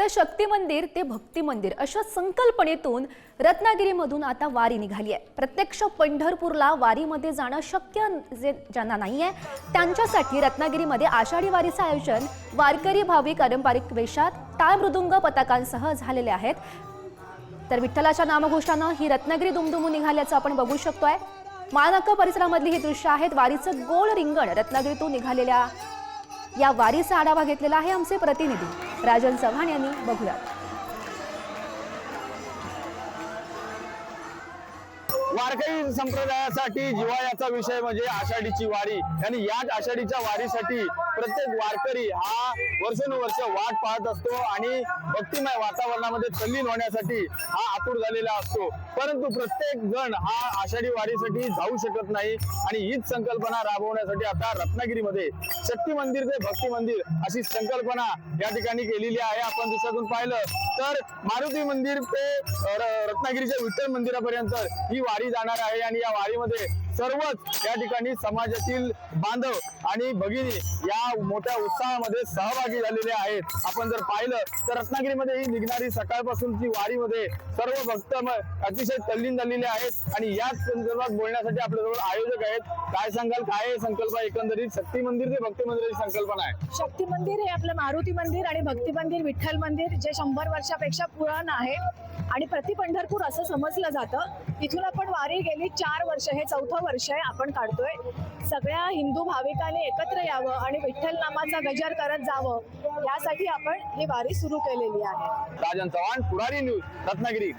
तर शक्ती मंदिर ते भक्ती मंदिर अशा संकल्पनेतून रत्नागिरीमधून आता वारी निघाली आहे। प्रत्यक्ष पंढरपूरला वारीमध्ये जाणं शक्य ज्यांना नाहीये त्यांच्यासाठी रत्नागिरीमध्ये आषाढी वारीचं आयोजन वारकरी भाविक पारंपरिक वेशात टाळ मृदुंग पताकांसह झालेले आहेत। तर विठ्ठलाच्या नामघोषानं ही रत्नागिरी दुमदुमून निघाल्याचं आपण बघू शकतोय। माळनाका परिसरामधली ही दृश्य आहेत। वारीचं गोल रिंगण रत्नागिरीतून निघालेल्या या वारीचा आढावा घेतलेला आहे आमचे प्रतिनिधी राजन चव्हाण यांनी। बघूया। वारकरी संप्रदायासाठी जिव्हाळ्याचा विषय म्हणजे आषाढीची वारी आणि याच आषाढीच्या वारीसाठी प्रत्येक वारकरी हा वर्षानुवर्ष वाट पाहत असतो आणि भक्तिमय वातावरणामध्ये तल्लीन होण्यासाठी हा आतुर झालेला असतो। परंतु प्रत्येक जण हा आषाढी वारीसाठी जाऊ शकत नाही आणि हीच संकल्पना राबवण्यासाठी आता रत्नागिरीमध्ये शक्ती मंदिर ते भक्ती मंदिर अशी संकल्पना या ठिकाणी केलेली आहे। आपण दिवसातून पाहिलं तर मारुती मंदिर ते रत्नागिरीच्या विठ्ठल मंदिरापर्यंत ही वारी जाणार आहे आणि या वारीमध्ये सर्वच या ठिकाणी समाजातील बांधव आणि भगिनी या मोठ्या उत्साहामध्ये सहभागी झालेले आहेत। आपण जर पाहिलं तर रत्नागिरीमध्ये ही निघणारी सकाळपासूनची वारीमध्ये सर्व भक्त अतिशय तल्लीन झालेले आहेत आणि याच संदर्भात बोलण्यासाठी आपल्याजवळ आयोजक आहेत। काय सांगाल, काय संकल्पना एकंदरीत शक्ती मंदिर ते भक्ती मंदिराची संकल्पना आहे? शक्ती मंदिर हे आपलं मारुती मंदिर आणि भक्ती मंदिर विठ्ठल मंदिर जे 100 वर्षापेक्षा पुराण आहे आणि प्रति पंढरपूर असं समजलं जातं। इथून आपण वारी गेली 4 वर्ष, हे 4थं वर्ष आहे आपण काढतोय। सगळ्या हिंदू भाविकांनी एकत्र यावं आणि विठ्ठल नामाचा गजर करत जावं यासाठी आपण ही वारी सुरू केलेली आहे। राजन चव्हाण, पुढारी न्यूज, रत्नागिरी।